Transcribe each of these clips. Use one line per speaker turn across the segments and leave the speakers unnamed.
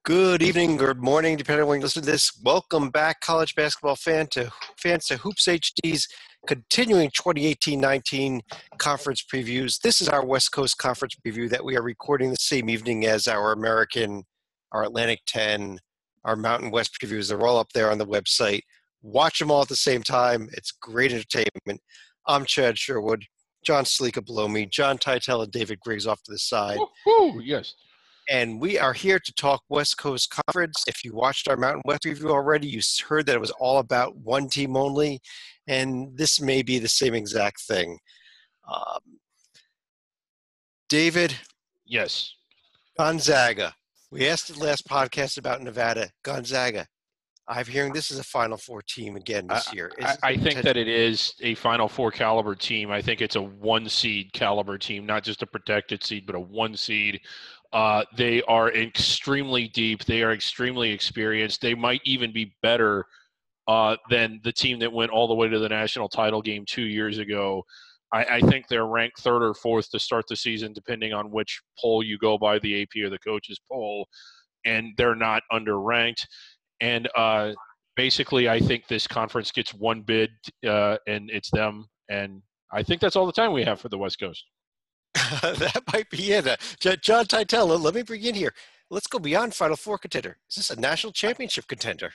Good evening, good morning, depending on when you listen to this. Welcome back, college basketball fans to HoopsHD's continuing 2018-19 conference previews. This is our West Coast conference preview that we are recording the same evening as our American, our Atlantic 10, our Mountain West previews. They're all up there on the website. Watch them all at the same time. It's great entertainment. I'm Chad Sherwood, John Sleeka below me, John Teitel and David Griggs off to the side.
Woo-hoo, yes.
And we are here to talk West Coast Conference. If you watched our Mountain West review already, you heard that it was all about one team only, and this may be the same exact thing. David?
Yes.
Gonzaga. We asked the last podcast about Nevada. Gonzaga. I'm hearing this is a Final Four team again this year.
I think that it is a Final Four caliber team. I think it's a one-seed caliber team, not just a protected seed, but a one-seed. They are extremely deep. They are extremely experienced. They might even be better than the team that went all the way to the national title game 2 years ago. I think they're ranked third or fourth to start the season, depending on which poll you go by, the AP or the coaches poll, and they're not underranked. And basically, I think this conference gets one bid, and it's them. And I think that's all the time we have for the West Coast.
That might be it. John Teitel, let me bring you in here. Let's go beyond Final Four contender. Is this a national championship contender?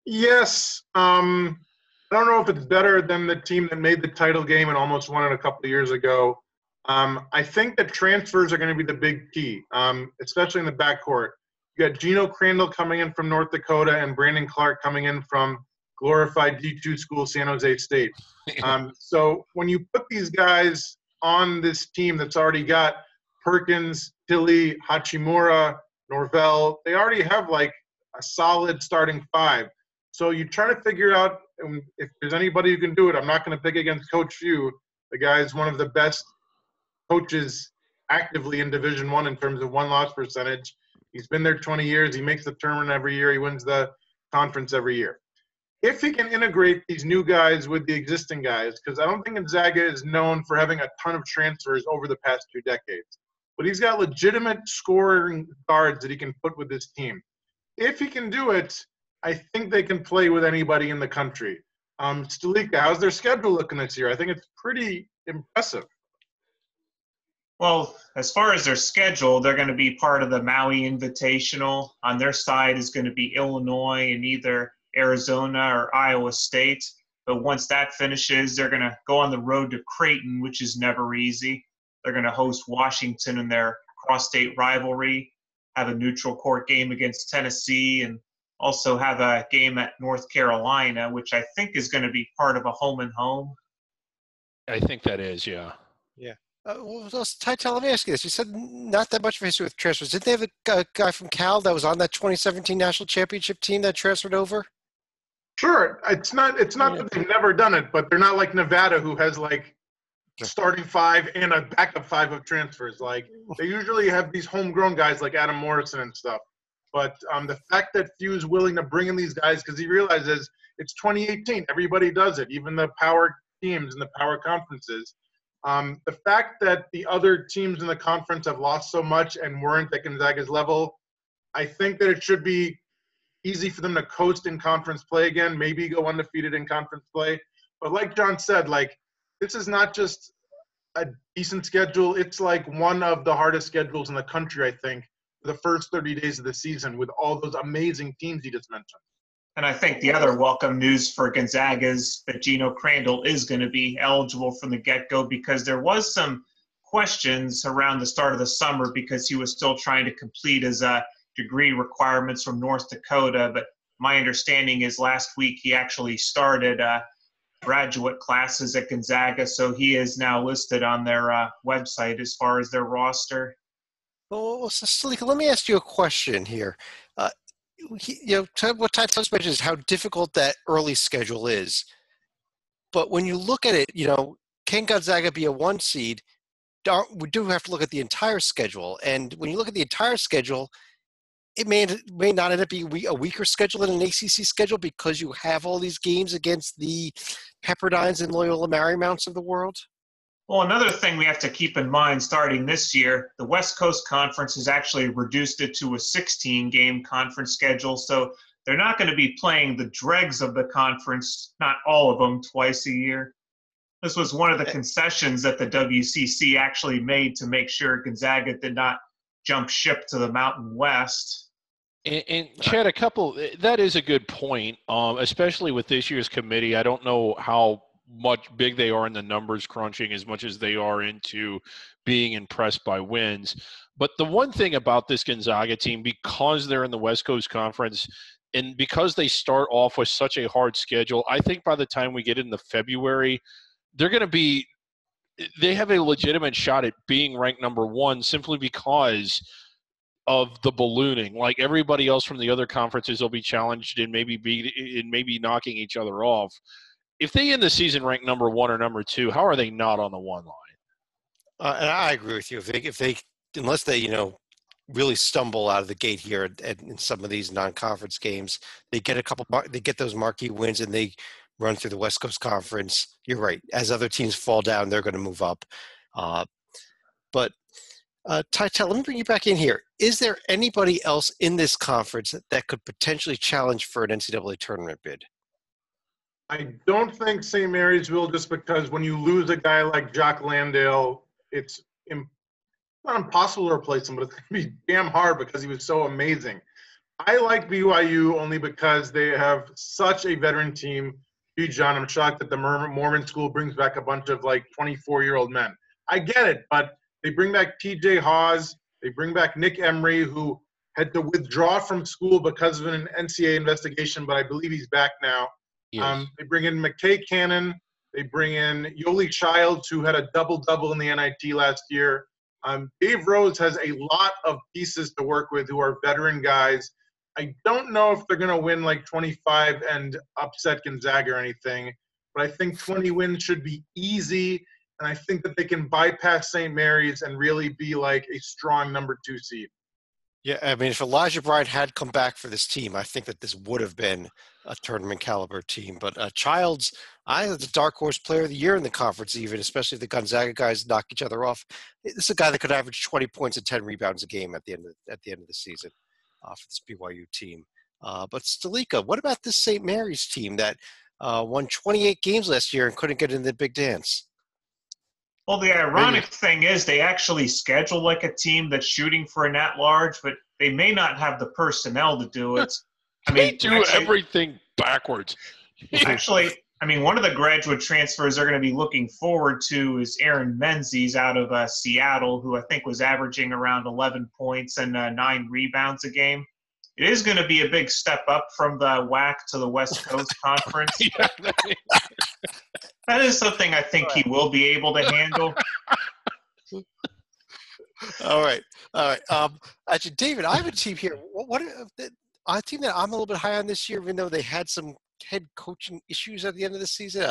Yes. I don't know if it's better than the team that made the title game and almost won it a couple of years ago. I think that transfers are going to be the big key, especially in the backcourt. You got Geno Crandall coming in from North Dakota and Brandon Clark coming in from glorified D2 school San Jose State. So when you put these guys on this team that's already got Perkins, Tilly, Hachimura, Norvell, they already have like a solid starting five. So you try to figure out if there's anybody who can do it. I'm not going to pick against Coach Few. The guy is one of the best coaches actively in Division I in terms of win-loss percentage. He's been there 20 years. He makes the tournament every year. He wins the conference every year. If he can integrate these new guys with the existing guys, because I don't think Gonzaga is known for having a ton of transfers over the past 2 decades, but he's got legitimate scoring guards that he can put with this team. If he can do it, I think they can play with anybody in the country. Stalika, how's their schedule looking this year? I think it's pretty impressive.
Well, as far as their schedule, they're going to be part of the Maui Invitational. On their side is going to be Illinois and either Arizona or Iowa State. But once that finishes, they're going to go on the road to Creighton, which is never easy. They're going to host Washington in their cross-state rivalry, have a neutral court game against Tennessee, and also have a game at North Carolina, which I think is going to be part of a home-and-home.
I think that is, yeah.
Yeah. Teitel, let me ask you this. You said not that much of a history with transfers. Didn't they have a guy from Cal that was on that 2017 national championship team that transferred over?
Sure. It's not that they've never done it, but they're not like Nevada, who has like starting five and a backup five of transfers. Like they usually have these homegrown guys like Adam Morrison and stuff. But the fact that Few's willing to bring in these guys because he realizes it's 2018. Everybody does it, even the power teams and the power conferences. The fact that the other teams in the conference have lost so much and weren't at Gonzaga's level, I think that it should be easy for them to coast in conference play again, maybe go undefeated in conference play. But like John said, like this is not just a decent schedule. It's like one of the hardest schedules in the country, I think, for the first 30 days of the season with all those amazing teams you just mentioned.
And I think the other welcome news for Gonzaga is that Geno Crandall is going to be eligible from the get-go because there was some questions around the start of the summer because he was still trying to complete his degree requirements from North Dakota. But my understanding is last week he actually started graduate classes at Gonzaga, so he is now listed on their website as far as their roster.
Well, Salika, let me ask you a question here. What Ty mentioned is how difficult that early schedule is. But when you look at it, can Gonzaga be a one seed? We do have to look at the entire schedule. And when you look at the entire schedule, it may not end up being a weaker schedule than an ACC schedule because you have all these games against the Pepperdines and Loyola Marymount's of the world.
Well, another thing we have to keep in mind starting this year, the West Coast Conference has actually reduced it to a 16-game conference schedule, so they're not going to be playing the dregs of the conference, not all of them, twice a year. This was one of the concessions that the WCC actually made to make sure Gonzaga did not jump ship to the Mountain West.
And Chad, that is a good point, especially with this year's committee. I don't know how much big they are in the numbers crunching as much as they are into being impressed by wins. But the one thing about this Gonzaga team, because they're in the West Coast Conference and because they start off with such a hard schedule, I think by the time we get into February, they have a legitimate shot at being ranked number one simply because of the ballooning. Like everybody else from the other conferences will be challenged and maybe knocking each other off. If they end the season ranked number one or number two, how are they not on the one line?
And I agree with you. Unless they, really stumble out of the gate here in some of these non-conference games, they get those marquee wins and they run through the West Coast Conference. You're right. As other teams fall down, they're going to move up. But Tytel, let me bring you back in here. Is there anybody else in this conference that could potentially challenge for an NCAA tournament bid?
I don't think St. Mary's will, just because when you lose a guy like Jock Landale, it's not impossible to replace him, but it's going to be damn hard because he was so amazing. I like BYU only because they have such a veteran team. John, I'm shocked that the Mormon school brings back a bunch of 24-year-old men. I get it, but they bring back TJ Hawes. They bring back Nick Emery, who had to withdraw from school because of an NCAA investigation, but I believe he's back now.
Yes.
They bring in McKay Cannon. They bring in Yoli Childs, who had a double-double in the NIT last year. Dave Rose has a lot of pieces to work with who are veteran guys. I don't know if they're going to win 25 and upset Gonzaga or anything, but I think 20 wins should be easy, and I think that they can bypass St. Mary's and really be a strong number 2 seed.
Yeah, I mean, if Elijah Bryant had come back for this team, I think that this would have been a tournament caliber team. But Childs, I was the dark horse player of the year in the conference, even, especially if the Gonzaga guys knock each other off. This is a guy that could average 20 points and 10 rebounds a game at the end of the season for this BYU team. But Stalika, what about this St. Mary's team that won 28 games last year and couldn't get in the big dance?
Well, the ironic thing is they actually schedule a team that's shooting for an at-large, but they may not have the personnel to do it.
They do everything backwards.
Actually, one of the graduate transfers they're going to be looking forward to is Aaron Menzies out of Seattle, who I think was averaging around 11 points and 9 rebounds a game. It is going to be a big step up from the WAC to the West Coast Conference. That is something I think he will be able to handle.
All right. Actually, David, I have a team here. A team that I'm a little bit high on this year, even though they had some head coaching issues at the end of the season,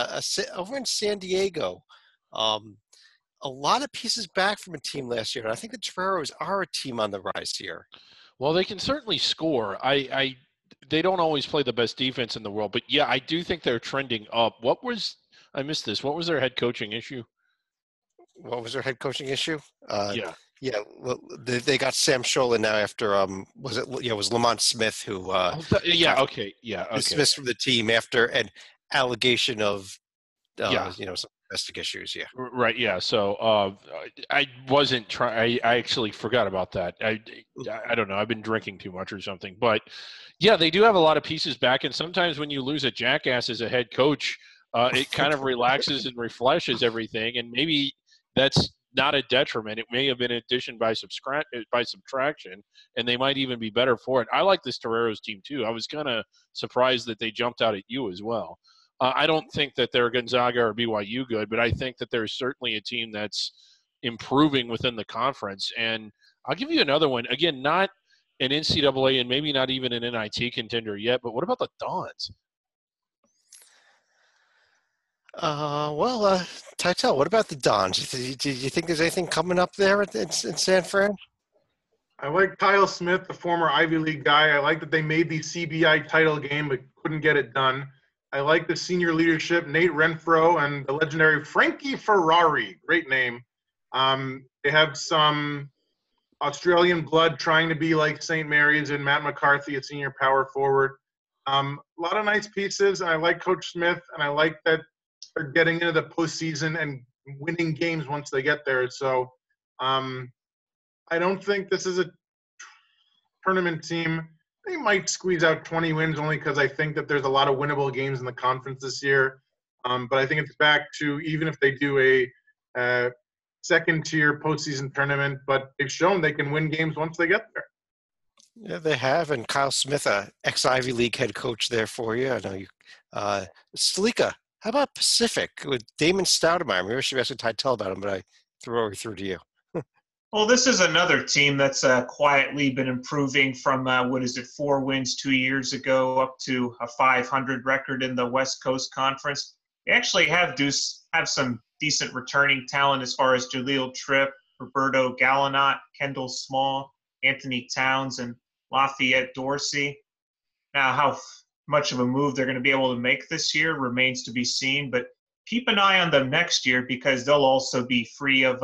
over in San Diego. A lot of pieces back from a team last year, and I think the Toreros are a team on the rise here.
Well, they can certainly score. They don't always play the best defense in the world, but yeah, I do think they're trending up. I missed this. What was their head coaching issue?
What was their head coaching issue?
Yeah.
Well, they got Sam Sholin now after it was Lamont Smith who dismissed from the team after an allegation of some domestic issues. Yeah.
Right. Yeah. So I wasn't trying. I actually forgot about that. I don't know. I've been drinking too much or something. But yeah, they do have a lot of pieces back. And sometimes when you lose a jackass as a head coach, it kind of relaxes and refreshes everything. And maybe that's not a detriment. It may have been addition by subtraction, and they might even be better for it. I like this Toreros team too. I was kind of surprised that they jumped out at you as well. I don't think that they're Gonzaga or BYU good, but I think that there's certainly a team that's improving within the conference. And I'll give you another one. Again, not an NCAA and maybe not even an NIT contender yet, but what about the Dons?
Tytel, what about the Dons? Do you think there's anything coming up there in San Fran?
I like Kyle Smith, the former Ivy League guy. I like that they made the CBI title game but couldn't get it done. I like the senior leadership, Nate Renfro and the legendary Frankie Ferrari. Great name. They have some Australian blood trying to be like St. Mary's and Matt McCarthy, a senior power forward. A lot of nice pieces, and I like Coach Smith, and I like that they're getting into the postseason and winning games once they get there. So I don't think this is a tournament team. They might squeeze out 20 wins only because I think that there's a lot of winnable games in the conference this year. But I think it's back to even if they do a second-tier postseason tournament, but they've shown they can win games once they get there.
Yeah, they have. And Kyle Smith, ex-Ivy League head coach there for you. I know you. Stalika, how about Pacific with Damon Stoudemire? Maybe I should ask Ty about him, but I threw to you.
Well, this is another team that's quietly been improving from, 4 wins 2 years ago up to a 500 record in the West Coast Conference. They actually have some decent returning talent as far as Jaleel Tripp, Roberto Gallinot, Kendall Small, Anthony Towns, and Lafayette Dorsey. Now, how much of a move they're going to be able to make this year remains to be seen, but keep an eye on them next year because they'll also be free of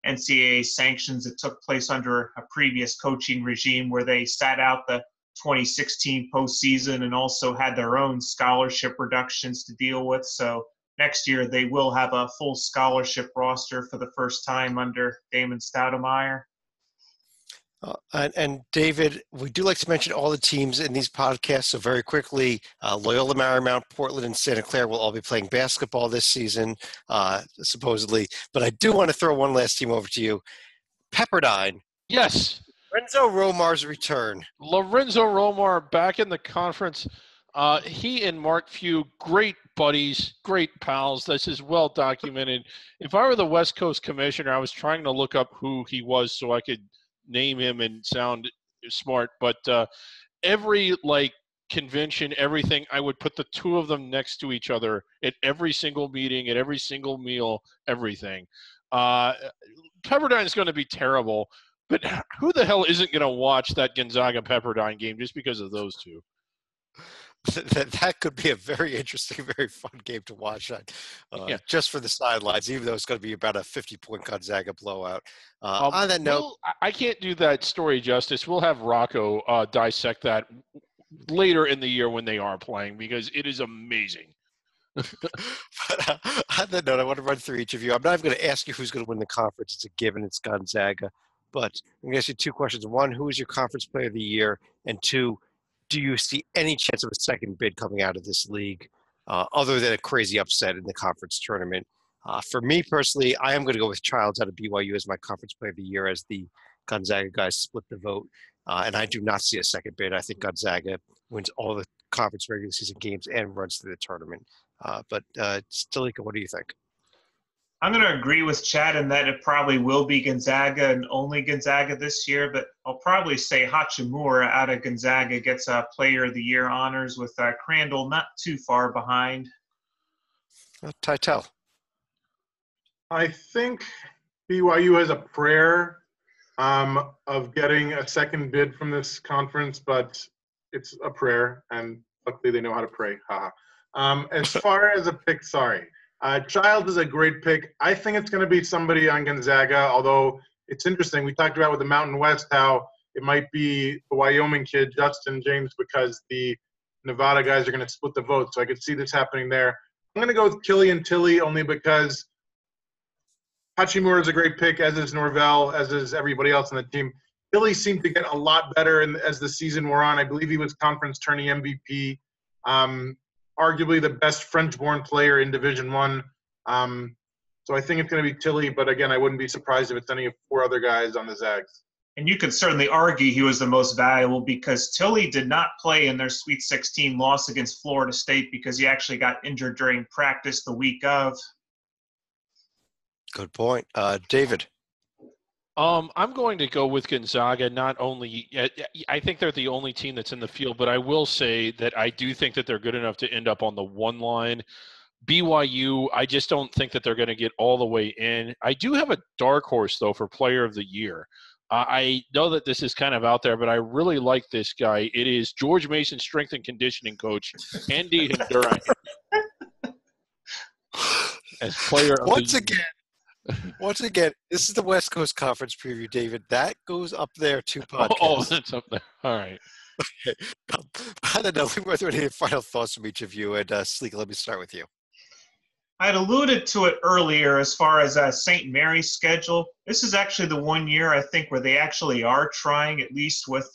NCAA sanctions that took place under a previous coaching regime where they sat out the 2016 postseason and also had their own scholarship reductions to deal with. So next year they will have a full scholarship roster for the first time under Damon Stoudemire.
And David, we do like to mention all the teams in these podcasts. So very quickly, Loyola Marymount, Portland, and Santa Clara will all be playing basketball this season, supposedly. But I do want to throw one last team over to you. Pepperdine.
Yes.
Lorenzo Romar's return.
Lorenzo Romar back in the conference. He and Mark Few, great buddies, great pals. This is well documented. If I were the West Coast commissioner, I was trying to look up who he was so I could name him and sound smart. But every convention, everything, I would put the two of them next to each other at every single meeting, at every single meal, everything. Pepperdine is going to be terrible. But who the hell isn't going to watch that Gonzaga-Pepperdine game just because of those two?
That could be a very interesting, very fun game to watch just for the sidelines, even though it's going to be about a 50-point Gonzaga blowout. On that note,
I can't do that story justice. We'll have Rocco dissect that later in the year when they are playing because it is amazing.
But on that note, I want to run through each of you. I'm not even going to ask you who's going to win the conference. It's a given. It's Gonzaga. But I'm going to ask you two questions. One, who is your conference player of the year? And two, do you see any chance of a second bid coming out of this league other than a crazy upset in the conference tournament? For me personally, I am going to go with Childs out of BYU as my conference player of the year as the Gonzaga guys split the vote. And I do not see a second bid. I think Gonzaga wins all the conference regular season games and runs through the tournament. But Stalika, what do you think?
I'm going to agree with Chad in that it probably will be Gonzaga and only Gonzaga this year, but I'll probably say Hachimura out of Gonzaga gets a Player of the Year honors with Crandall not too far behind.
Titel.
I think BYU has a prayer of getting a second bid from this conference, but it's a prayer, and luckily they know how to pray. As far as a pick, Childs is a great pick. I think it's going to be somebody on Gonzaga, although it's interesting. We talked about with the Mountain West how it might be the Wyoming kid, Justin James, because the Nevada guys are going to split the vote. So I could see this happening there. I'm going to go with Killian Tilly only because Hachimura is a great pick, as is Norvell, as is everybody else on the team. Tilly seemed to get a lot better as the season wore on. I believe he was conference tourney MVP. Arguably the best French-born player in Division I. So I think it's going to be Tilly, but again, I wouldn't be surprised if it's any of 4 other guys on the Zags.
And you could certainly argue he was the most valuable because Tilly did not play in their Sweet 16 loss against Florida State because he actually got injured during practice the week of.
Good point. David.
I'm going to go with Gonzaga. Not only, I think they're the only team that's in the field, but I will say that I do think that they're good enough to end up on the 1 line. BYU, I just don't think that they're going to get all the way in. I do have a dark horse, though, for Player of the Year. I know that this is kind of out there, but I really like this guy. It is George Mason strength and conditioning coach, Andy Hindura, as player of
Once
the
again, Once again, this is the West Coast Conference preview, David. That goes up there to
Oh,
podcasts.
that's up there. All right.
I don't know. We were doing any final thoughts from each of you. And Sleek, let me start with you.
I'd alluded to it earlier as far as St. Mary's schedule. This is actually the one year, I think, where they actually are trying, at least with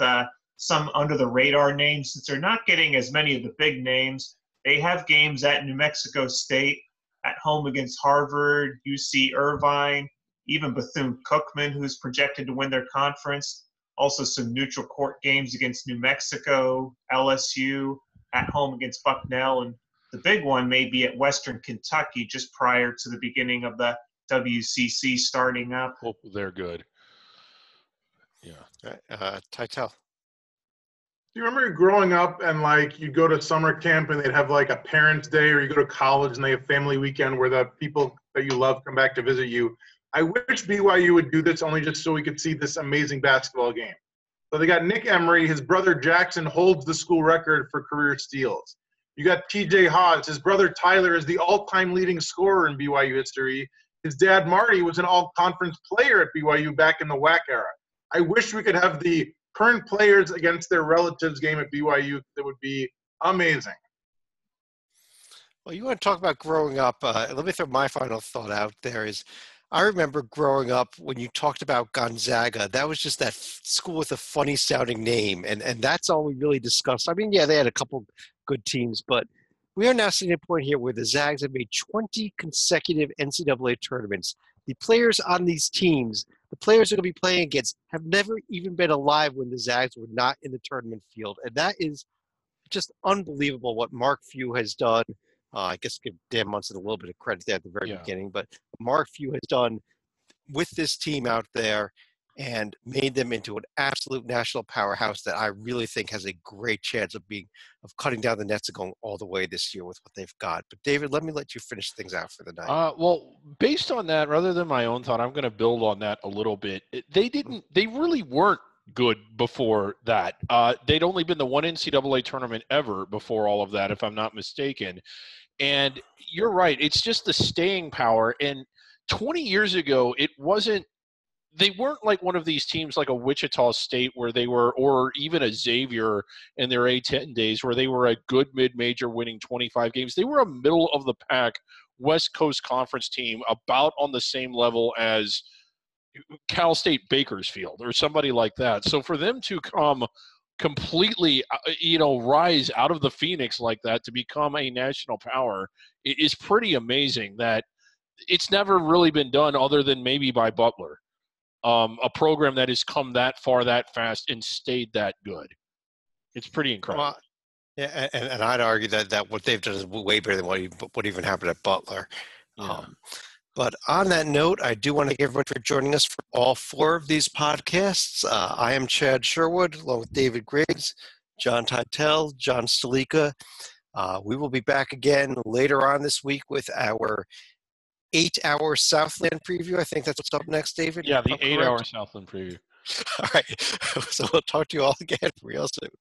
some under-the-radar names, since they're not getting as many of the big names. They have games at New Mexico State, at home against Harvard, UC Irvine, even Bethune-Cookman, who's projected to win their conference. Also some neutral court games against New Mexico, LSU, at home against Bucknell, and the big one may be at Western Kentucky just prior to the beginning of the WCC starting up.
Well, they're good. Yeah.
Titel.
Do you remember growing up and like you'd go to summer camp and they'd have like a parents' day, or you go to college and they have family weekend where the people that you love come back to visit you? I wish BYU would do this only just so we could see this amazing basketball game. So they got Nick Emery. His brother Jackson holds the school record for career steals. You got TJ Hodge. His brother Tyler is the all-time leading scorer in BYU history. His dad Marty was an all-conference player at BYU back in the WAC era. I wish we could have the current players against their relatives game at BYU. That would be amazing.
Well, you want to talk about growing up. Let me throw my final thought out there is I remember growing up when you talked about Gonzaga, that was just that school with a funny sounding name. And that's all we really discussed. I mean, yeah, they had a couple good teams, but we are now seeing a point here where the Zags have made 20 consecutive NCAA tournaments. The players on these teams, the players they're going to be playing against, have never even been alive when the Zags were not in the tournament field. And that is just unbelievable what Mark Few has done. I guess give Dan Munson a little bit of credit there at the very beginning, but Mark Few has done with this team out there and made them into an absolute national powerhouse that I really think has a great chance of cutting down the nets and going all the way this year with what they've got. But David, let me let you finish things out for the night.
Well, based on that, rather than my own thought, I'm going to build on that a little bit. They really weren't good before that. They'd only been the one NCAA tournament ever before all of that, if I'm not mistaken. And you're right. It's just the staying power. And 20 years ago, they weren't like one of these teams like a Wichita State where they were, or even a Xavier in their A-10 days where they were a good mid-major winning 25 games. They were a middle-of-the-pack West Coast Conference team about on the same level as Cal State Bakersfield or somebody like that. So for them to come completely, rise out of the Phoenix like that to become a national power is pretty amazing. That it's never really been done other than maybe by Butler, a program that has come that far that fast and stayed that good. It's pretty incredible.
Well, yeah, and I'd argue that what they've done is way better than what even happened at Butler.
Yeah.
But on that note, I do want to thank everyone for joining us for all 4 of these podcasts. I am Chad Sherwood, along with David Griggs, John Titel, John Stalika. We will be back again later on this week with our 8-hour Southland preview. I think that's what's up next, David.
Yeah, the 8-hour Southland preview.
All right. So we'll talk to you all again real soon.